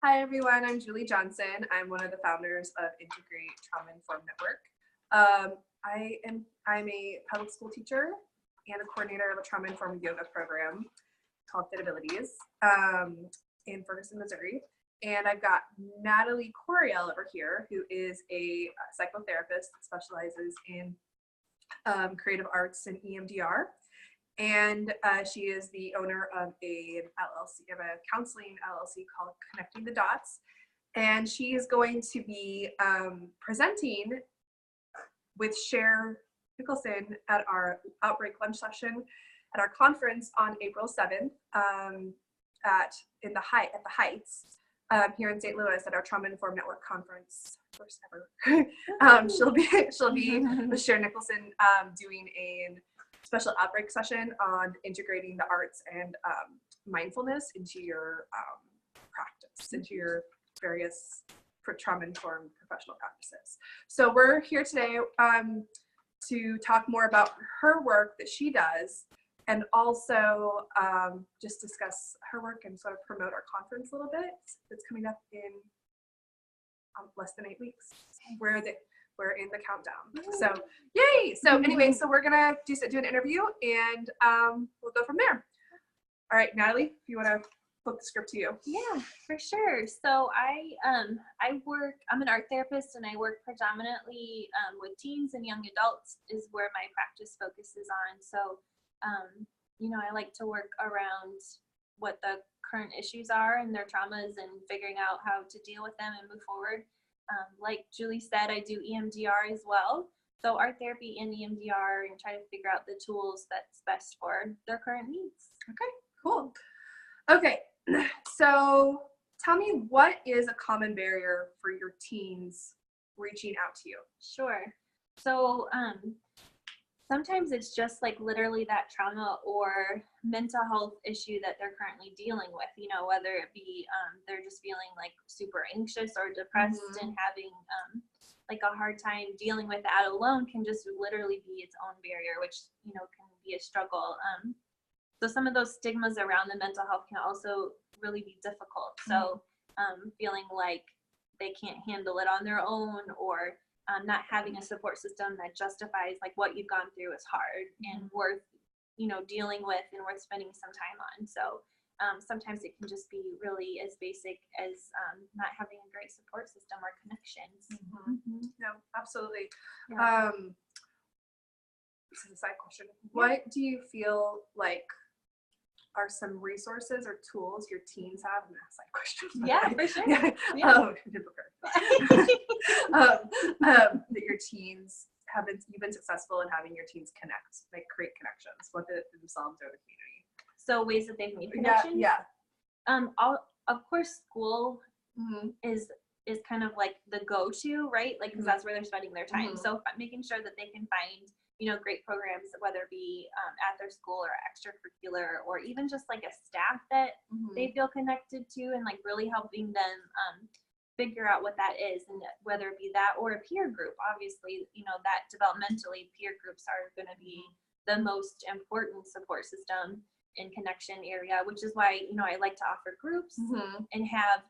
Hi everyone, I'm Julie Johnson. I'm one of the founders of Integrate Trauma Informed Network. I'm a public school teacher and a coordinator of a trauma informed yoga program called Fit Abilities in Ferguson, Missouri. And I've got Natalie Coriell over here, who is a psychotherapist that specializes in creative arts and EMDR. And she is the owner of a LLC, of a counseling LLC called Connecting the Dots. And she is going to be presenting with Cher Nicholson at our Outbreak Lunch Session at our conference on April 7th at the Heights here in St. Louis at our Trauma Informed Network conference, first ever. She'll be with Cher Nicholson doing a special outbreak session on integrating the arts and mindfulness into your practice, into your various trauma-informed professional practices. So we're here today to talk more about her work that she does, and also just discuss her work and sort of promote our conference a little bit. It's coming up in less than 8 weeks. We're in the countdown. So yay! So anyway, so we're gonna do an interview, and we'll go from there. All right, Natalie, if you want to flip the script to you. Yeah, for sure. So I'm an art therapist, and I work predominantly with teens and young adults is where my practice focuses on. So I like to work around what the current issues are and their traumas and figuring out how to deal with them and move forward. Like Julie said, I do EMDR as well. So art therapy and EMDR, and try to figure out the tools that's best for their current needs. Okay, cool. Okay, so tell me, what is a common barrier for your teens reaching out to you? Sure. So sometimes it's just like literally that trauma or mental health issue that they're currently dealing with, whether it be they're just feeling like super anxious or depressed and having like a hard time dealing with that alone can just literally be its own barrier, which, can be a struggle. So some of those stigmas around the mental health can also really be difficult. So feeling like they can't handle it on their own, or not having a support system that justifies like what you've gone through is hard and worth, dealing with and worth spending some time on. So sometimes it can just be really as basic as not having a great support system or connections. No, absolutely. Yeah. This is a side question. What do you feel like are some resources or tools your teens have? And that's a side question. Yeah, for sure. Yeah. Yeah. That your teens you've been successful in having your teens create connections with themselves or the community. So ways that they've made connections. Yeah. Of course, school is kind of like the go-to, right? Like, because that's where they're spending their time. So making sure that they can find great programs, whether it be at their school or extracurricular, or even just like a staff that they feel connected to, and like really helping them figure out what that is, and whether it be that or a peer group. Obviously, that developmentally peer groups are going to be the most important support system in connection area, which is why I like to offer groups and have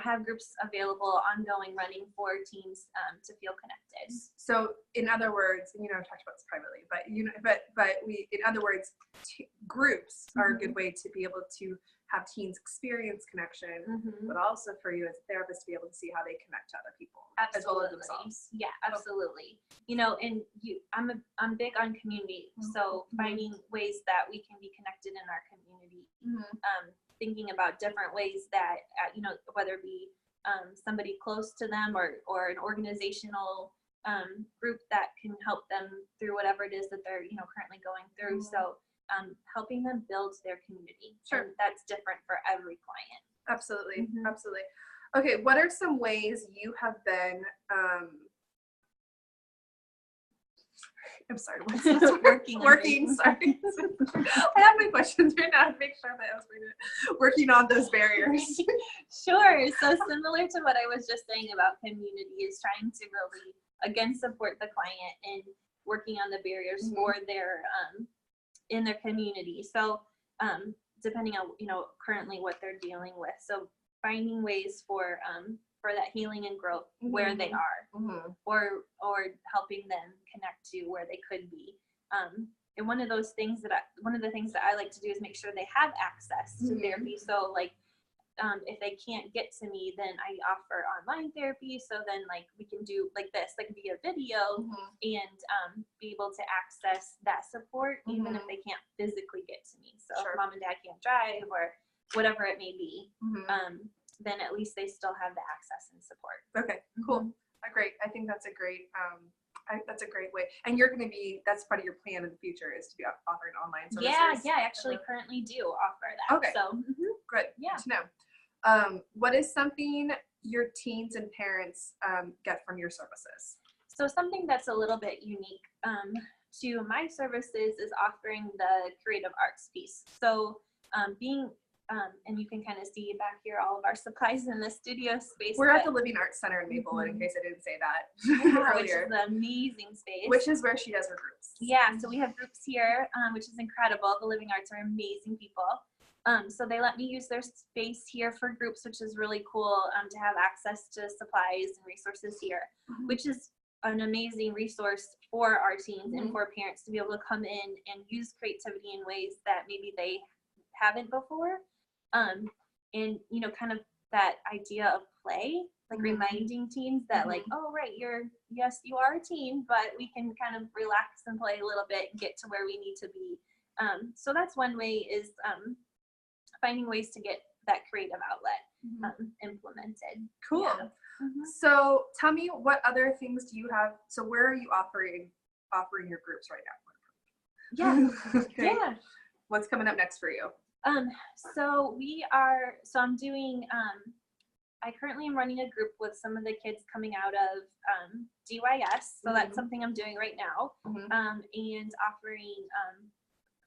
have groups available ongoing running for teams to feel connected. So in other words, I've talked about this privately, but in other words, groups are a good way to be able to have teens experience connection, but also for you as a therapist to be able to see how they connect to other people as well as themselves. Yeah, absolutely. I'm big on community, so finding ways that we can be connected in our community, thinking about different ways that whether it be somebody close to them or an organizational group that can help them through whatever it is that they're currently going through. So helping them build their community. Sure. And that's different for every client. Absolutely. Absolutely. Okay, what are some ways you have been I'm sorry, what's this? working. Sorry. I have my questions right now to make sure that I was working on those barriers. Sure. So similar to what I was just saying about community, is trying to really, again, support the client and working on the barriers for their in their community. So depending on currently what they're dealing with. So finding ways for that healing and growth where they are, or helping them connect to where they could be. And one of the things that I like to do is make sure they have access to therapy. So like, if they can't get to me, then I offer online therapy. So then like we can do like this, like via video, and be able to access that support even if they can't physically get to me. So if mom and dad can't drive or whatever it may be, then at least they still have the access and support. Okay, cool. Great. I think that's a great that's a great way. And you're going to be, that's part of your plan in the future, is to be offering online services. Yeah, I actually currently do offer that. Okay. So good. Yeah. Good to know. What is something your teens and parents get from your services? So something that's a little bit unique to my services is offering the creative arts piece. So being and you can kind of see back here all of our supplies in the studio space. We're at the Living Arts Center in Maplewood, in case I didn't say that earlier. Which is an amazing space. Which is where she does her groups. Yeah, so we have groups here, which is incredible. The Living Arts are amazing people. So they let me use their space here for groups, which is really cool, to have access to supplies and resources here, which is an amazing resource for our teens and for parents to be able to come in and use creativity in ways that maybe they haven't before. And, you know, kind of that idea of play, like reminding teens that like, oh, right, yes, you are a teen, but we can kind of relax and play a little bit and get to where we need to be. So that's one way, is finding ways to get that creative outlet implemented. Cool. Yeah. So tell me, what other things do you have? So where are you offering your groups right now? Okay. Yeah. What's coming up next for you? So I'm doing, I currently am running a group with some of the kids coming out of DYS. So that's something I'm doing right now. And offering,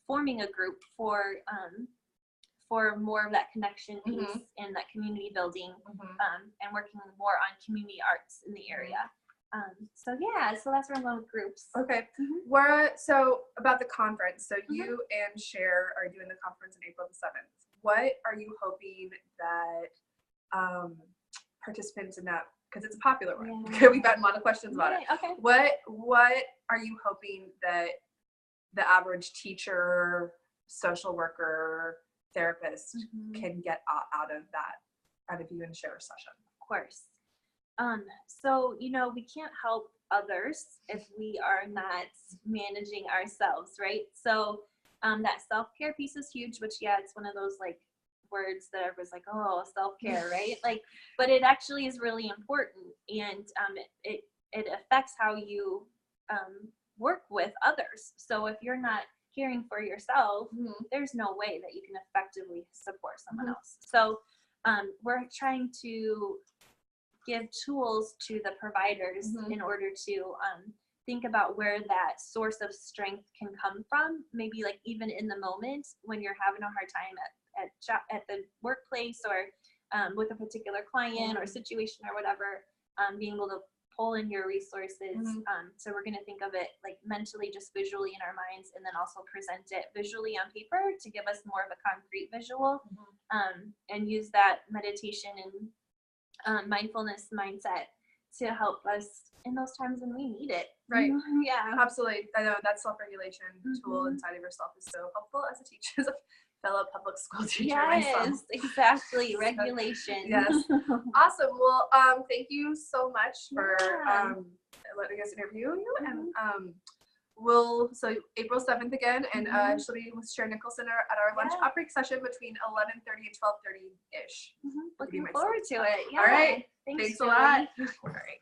forming a group for more of that connection piece and that community building, and working more on community arts in the area. So that's where I'm going with groups. Okay. So about the conference, so you and Cher are doing the conference on April the 7th. What are you hoping that participants in that, because it's a popular one. Okay, we've gotten a lot of questions about it. Okay. What are you hoping that the average teacher, social worker, therapist can get out of you and Cher's session? Of course. So, you know, we can't help others if we are not managing ourselves, right? So that self-care piece is huge, which, it's one of those like words that everyone's like, oh, self-care, right? Like, but it actually is really important, and it affects how you work with others. So if you're not caring for yourself, there's no way that you can effectively support someone else. So we're trying to give tools to the providers in order to think about where that source of strength can come from. Maybe like even in the moment when you're having a hard time at the workplace, or with a particular client or situation or whatever, being able to pull in your resources. So we're going to think of it like mentally, just visually in our minds, and then also present it visually on paper to give us more of a concrete visual, and use that meditation and mindfulness mindset to help us in those times when we need it. Right. Yeah. Absolutely. I know that self-regulation tool inside of yourself is so helpful as a teacher, as a fellow public school teacher myself. Yes, exactly. Regulation. Yes. Awesome. Well, thank you so much for letting us interview you. And so April 7th again, and she'll be with Cher Nicholson at our lunch outbreak session between 11:30 and 12:30 ish. Looking forward to it. Yeah. All right. Thanks a lot. All right.